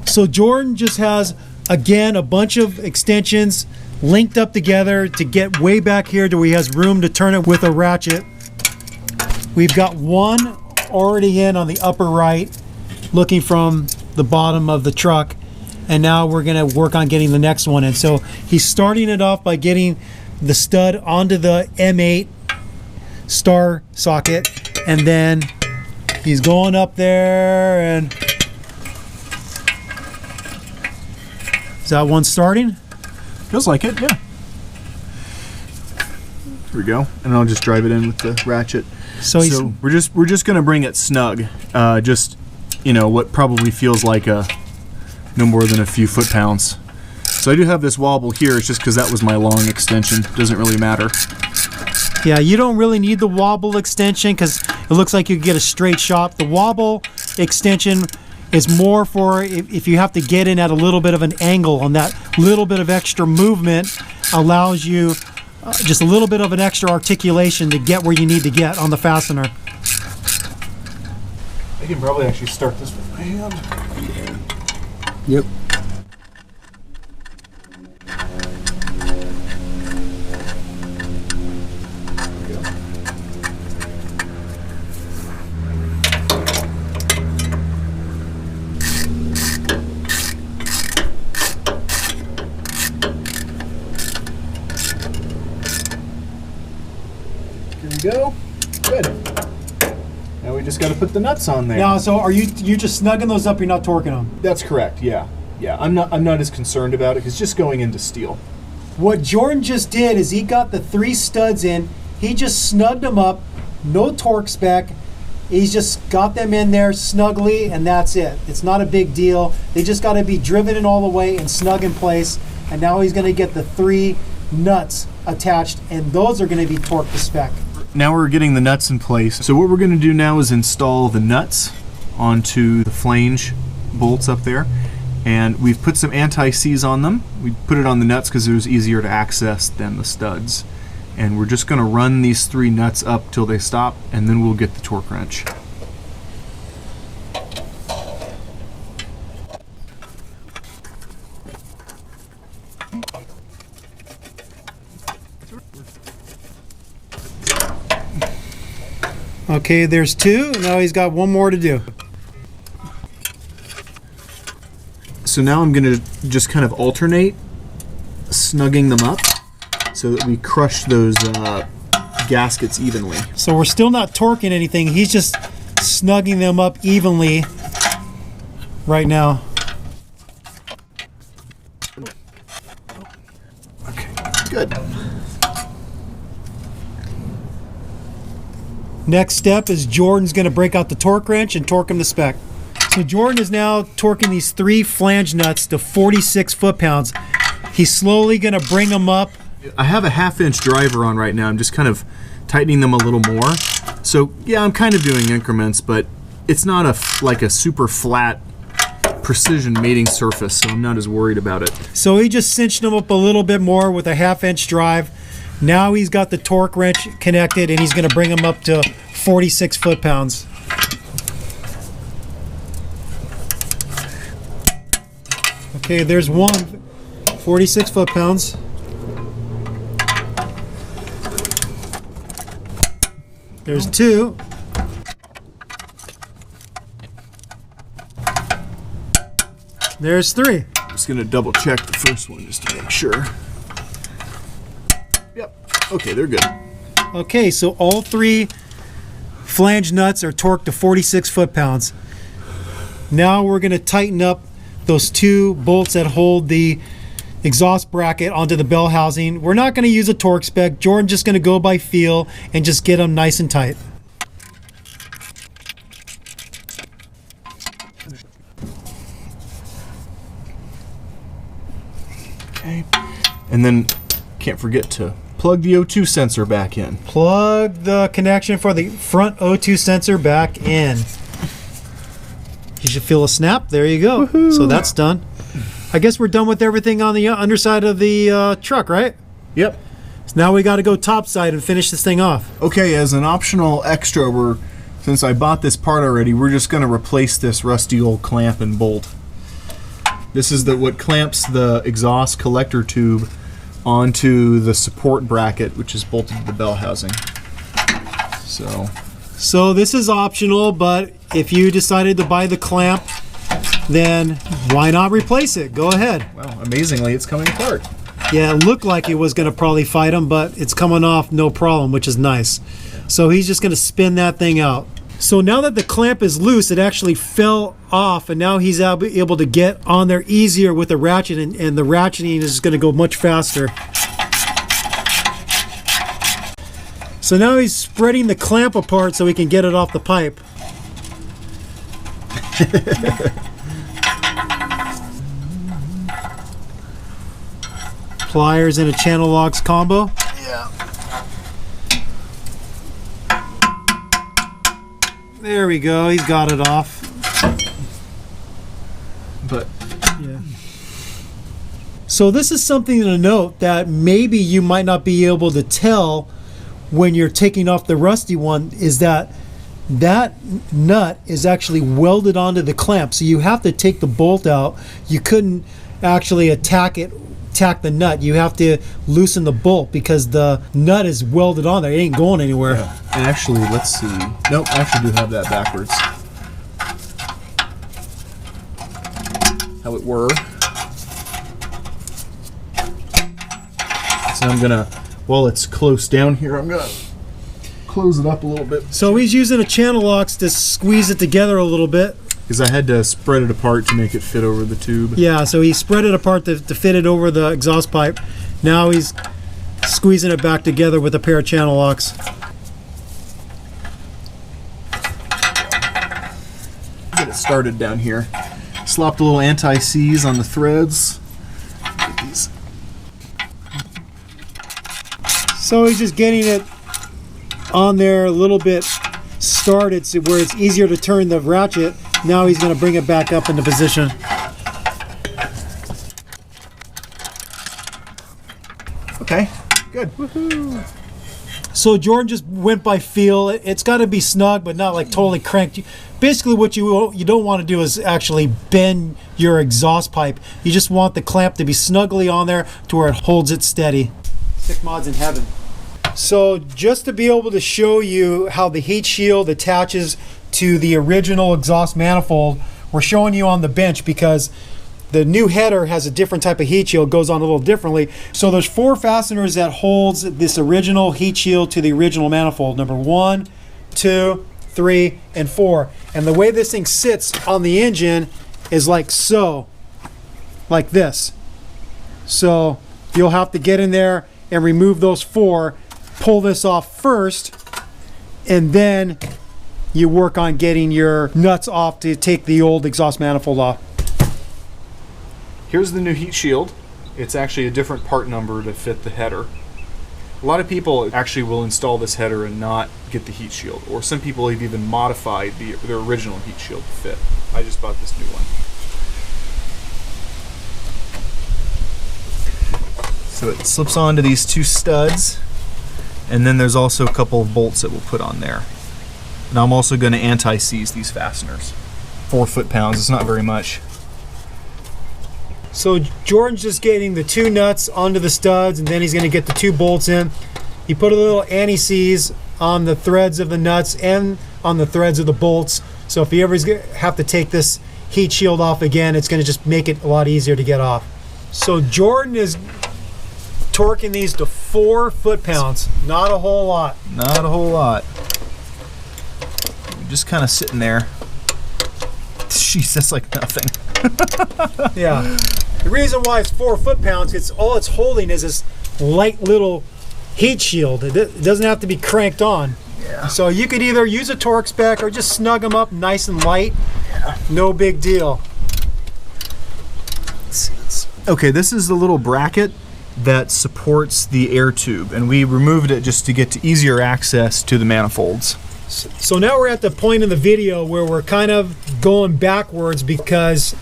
So Jordan just has, again, a bunch of extensions linked up together to get way back here to where he has room to turn it with a ratchet. We've got one already in on the upper right, looking from the bottom of the truck, and now we're going to work on getting the next one in. So he's starting it off by getting the stud onto the M8 star socket, and then he's going up there, and is that one starting? Feels like it, yeah. Here we go, and I'll just drive it in with the ratchet. So we're just gonna bring it snug, just, you know, what probably feels like no more than a few foot-pounds. So I do have this wobble here. It's just because that was my long extension. Doesn't really matter. Yeah, you don't really need the wobble extension because it looks like you get a straight shot. The wobble extension is more for if you have to get in at a little bit of an angle, and that little bit of extra movement allows you just a little bit of an extra articulation to get where you need to get on the fastener. I can probably actually start this with my hand. Yep. go. Good. Now we just got to put the nuts on there. Now, so are you just snugging those up? You're not torquing them. That's correct. Yeah. Yeah. I'm not as concerned about it because it's just going into steel. What Jordan just did is he got the 3 studs in. He just snugged them up. No torque spec. He's just got them in there snugly, and that's it. It's not a big deal. They just got to be driven in all the way and snug in place. And now he's going to get the 3 nuts attached, and those are going to be torqued to spec. Now we're getting the nuts in place. So what we're going to do now is install the nuts onto the flange bolts up there. And we've put some anti-seize on them. We put it on the nuts because it was easier to access than the studs. And we're just going to run these 3 nuts up till they stop, and then we'll get the torque wrench. Okay, there's 2. Now he's got 1 more to do. So now I'm going to just kind of alternate snugging them up so that we crush those gaskets evenly. So we're still not torquing anything. He's just snugging them up evenly right now. Okay, good. Next step is Jordan's going to break out the torque wrench and torque them to spec. So Jordan is now torquing these 3 flange nuts to 46 foot-pounds. He's slowly going to bring them up. I have a 1/2-inch driver on right now. I'm just kind of tightening them a little more. So yeah, I'm kind of doing increments, but it's not like a super flat precision mating surface, so I'm not as worried about it. So he just cinched them up a little bit more with a 1/2-inch drive. Now he's got the torque wrench connected, and he's going to bring them up to 46 foot-pounds. Okay, there's 1, 46 foot-pounds. There's 2. There's 3. Just gonna double check the first one just to make sure. Yep, okay, they're good. Okay, so all 3 flange nuts are torqued to 46 foot-pounds. Now we're gonna tighten up those 2 bolts that hold the exhaust bracket onto the bell housing. We're not going to use a torque spec. Jordan's just going to go by feel and just get them nice and tight. Okay, and then can't forget to plug the O2 sensor back in. Plug the connection for the front O2 sensor back in. You should feel a snap. There you go. Woohoo. So that's done. I guess we're done with everything on the underside of the truck, right? Yep. So now we got to go topside and finish this thing off. Okay, as an optional extra, since I bought this part already, we're just going to replace this rusty old clamp and bolt. This is what clamps the exhaust collector tube onto the support bracket, which is bolted to the bell housing. So this is optional, but if you decided to buy the clamp, then why not replace it? Go ahead. Well, amazingly, it's coming apart. Yeah, it looked like it was going to probably fight him, but it's coming off no problem, which is nice. So he's just going to spin that thing out. So now that the clamp is loose, it actually fell off, and now he's able to get on there easier with the ratchet, and the ratcheting is going to go much faster. So now he's spreading the clamp apart so he can get it off the pipe. Pliers and a channel locks combo. Yeah. There we go. He's got it off. But yeah. So this is something to note that maybe you might not be able to tell when you're taking off the rusty one, is that nut is actually welded onto the clamp. So you have to take the bolt out. You couldn't actually attack the nut. You have to loosen the bolt because the nut is welded on there. It ain't going anywhere. Yeah. And actually, let's see. Nope, I actually do have that backwards. How it were. So I'm gonna, while it's close down here, I'm gonna close it up a little bit. So he's using a channel locks to squeeze it together a little bit. Because I had to spread it apart to make it fit over the tube. Yeah, so he spread it apart to fit it over the exhaust pipe. Now he's squeezing it back together with a pair of channel locks. Get it started down here. Slopped a little anti-seize on the threads. Get these. So he's just getting it on there a little bit started so where it's easier to turn the ratchet. Now he's going to bring it back up into position. Okay, good. Woohoo. So Jordan just went by feel. It's got to be snug, but not like totally cranked. Basically, what you don't want to do is actually bend your exhaust pipe. You just want the clamp to be snugly on there to where it holds it steady. Sick mods in heaven. So just to be able to show you how the heat shield attaches to the original exhaust manifold, we're showing you on the bench because the new header has a different type of heat shield, goes on a little differently. So there's 4 fasteners that holds this original heat shield to the original manifold. Number 1, 2, 3, and 4. And the way this thing sits on the engine is like so, like this. So you'll have to get in there and remove those 4, pull this off first, and then you work on getting your nuts off to take the old exhaust manifold off. Here's the new heat shield. It's actually a different part number to fit the header. A lot of people actually will install this header and not get the heat shield, or some people have even modified their original heat shield to fit. I just bought this new one. So it slips onto these 2 studs, and then there's also a couple of bolts that we'll put on there. And I'm also going to anti-seize these fasteners. 4 foot-pounds, it's not very much. So Jordan's just getting the 2 nuts onto the studs, and then he's going to get the 2 bolts in. He put a little anti-seize on the threads of the nuts and on the threads of the bolts. So if you ever have to take this heat shield off again, it's going to just make it a lot easier to get off. So Jordan is torquing these to 4 foot-pounds. Not a whole lot. Not a whole lot. Just kind of sitting there. Jeez, that's like nothing. Yeah. The reason why it's 4 foot-pounds, it's all it's holding is this light little heat shield. It doesn't have to be cranked on. Yeah. So you could either use a torque spec or just snug them up nice and light. Yeah. No big deal. Okay, this is the little bracket that supports the air tube, and we removed it just to get to easier access to the manifolds. So now we're at the point in the video where we're kind of going backwards because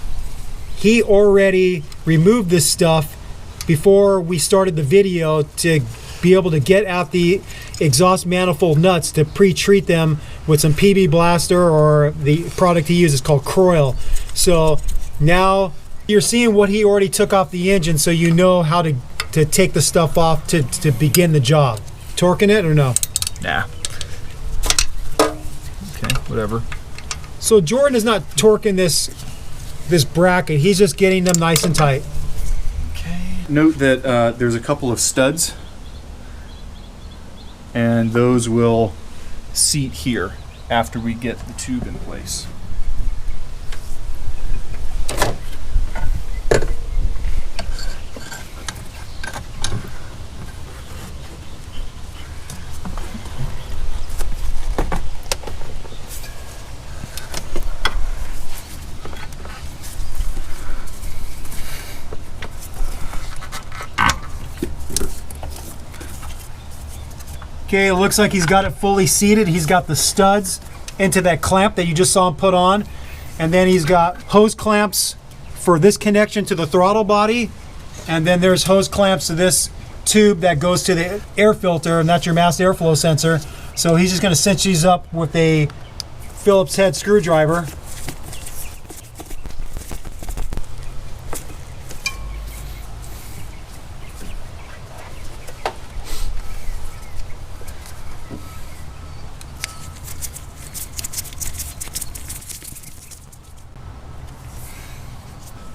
he already removed this stuff before we started the video to be able to get at the exhaust manifold nuts to pre-treat them with some PB Blaster, or the product he uses called Croil. So now you're seeing what he already took off the engine, so you know how to take the stuff off to begin the job. Torquing it or no? Nah. Okay, whatever. So Jordan is not torquing this bracket, he's just getting them nice and tight. Okay. Note that there's a couple of studs, and those will seat here after we get the tube in place. Okay, it looks like he's got it fully seated. He's got the studs into that clamp that you just saw him put on. And then he's got hose clamps for this connection to the throttle body. And then there's hose clamps to this tube that goes to the air filter, and that's your mass airflow sensor. So he's just gonna cinch these up with a Phillips head screwdriver.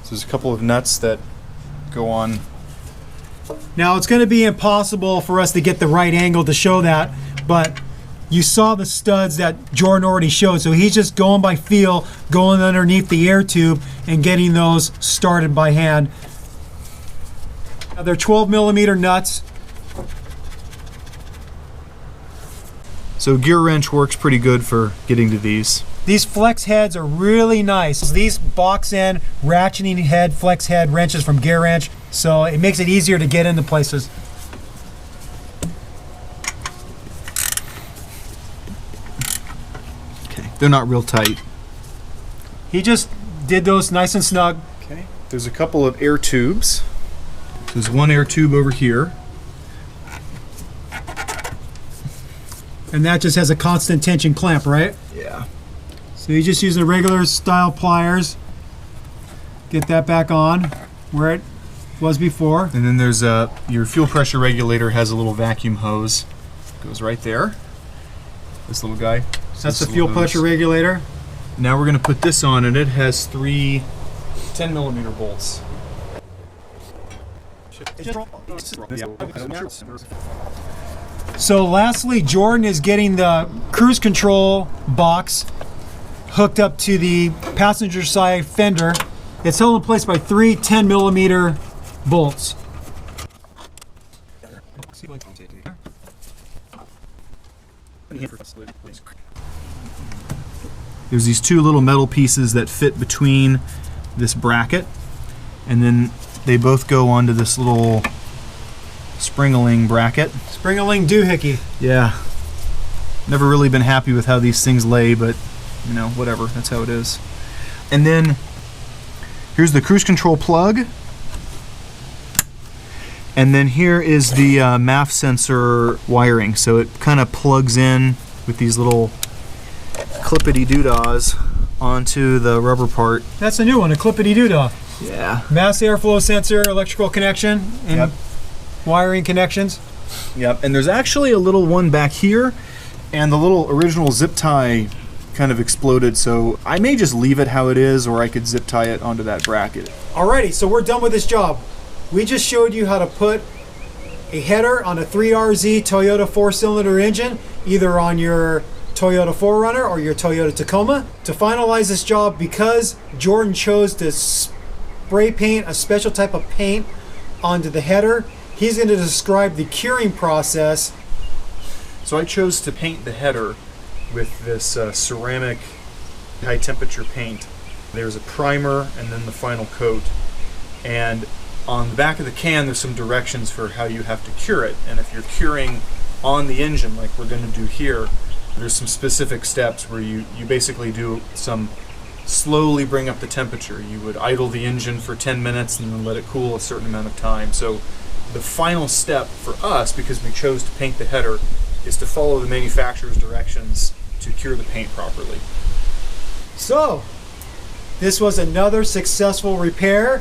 So there's a couple of nuts that go on. Now it's going to be impossible for us to get the right angle to show that, but you saw the studs that Jordan already showed. So he's just going by feel, going underneath the air tube and getting those started by hand. Now they're 12 millimeter nuts. So gear wrench works pretty good for getting to these. These flex heads are really nice. These box end ratcheting head flex head wrenches from Gear Wrench, so it makes it easier to get into places. Okay, they're not real tight. He just did those nice and snug. Okay, there's a couple of air tubes. There's one air tube over here. And that just has a constant tension clamp, right? Yeah. So you're just using the regular style pliers. Get that back on where it was before. And then there's your fuel pressure regulator has a little vacuum hose. Goes right there. This little guy. That's the fuel pressure regulator. Now we're going to put this on, and it has 3 10 millimeter bolts. So lastly, Jordan is getting the cruise control box hooked up to the passenger side fender. It's held in place by 3 10 millimeter bolts. There's these 2 little metal pieces that fit between this bracket, and then they both go onto this little spring-a-ling bracket. Spring-a-ling doohickey. Yeah. Never really been happy with how these things lay, but you know, whatever, that's how it is. And then here's the cruise control plug. And then here is the MAF sensor wiring. So it kind of plugs in with these little clippity doodahs onto the rubber part. That's a new one, a clippity doodah. Yeah. Mass airflow sensor, electrical connection, and wiring connections. Yep. And there's actually a little one back here, and the little original zip tie kind of exploded, so I may just leave it how it is, or I could zip tie it onto that bracket. Alrighty, so we're done with this job. We just showed you how to put a header on a 3RZ Toyota 4-cylinder engine, either on your Toyota 4Runner or your Toyota Tacoma. To finalize this job, because Jordan chose to spray paint a special type of paint onto the header, he's going to describe the curing process. So I chose to paint the header with this ceramic high temperature paint. There's a primer and then the final coat. And on the back of the can there's some directions for how you have to cure it. And if you're curing on the engine like we're going to do here, there's some specific steps where you basically do some slowly bring up the temperature. You would idle the engine for 10 minutes and then let it cool a certain amount of time. So the final step for us, because we chose to paint the header, is to follow the manufacturer's directions to cure the paint properly. So, this was another successful repair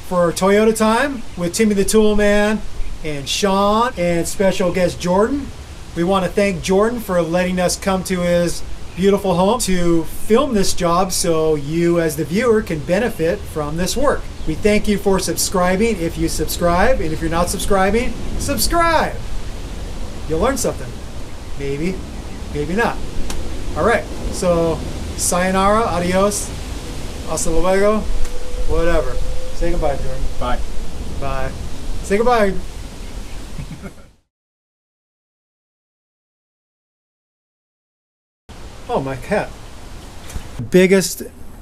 for Toyota Time with Timmy the Toolman and Sean and special guest Jordan. We want to thank Jordan for letting us come to his beautiful home to film this job so you as the viewer can benefit from this work. We thank you for subscribing if you subscribe, and if you're not subscribing, subscribe. You'll learn something. Maybe, maybe not. All right, so sayonara, adios, hasta luego, whatever. Say goodbye, Jordan. Bye. Bye. Say goodbye. Oh, my cat. Biggest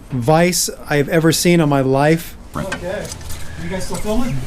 vice I've ever seen in my life. Right. Okay. You guys still filming?